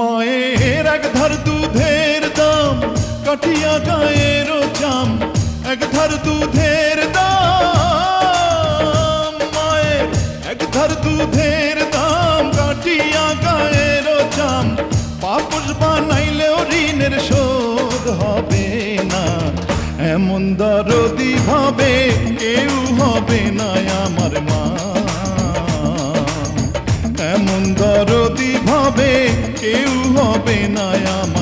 মায়ের এক ধার দুধের দাম কাটিয়া গায়ের চাম, এক ধার দুধের দাম, মায়ের এক ধার দুধের দাম কাটিয়া গায়ের চাম, পাপস বানাইলেও ঋণের শোধ হবে না। এমন দরদি ভাবে কেউ হবে না আমার মা, এমন দরদি ভাবে কেউ হবে না আমার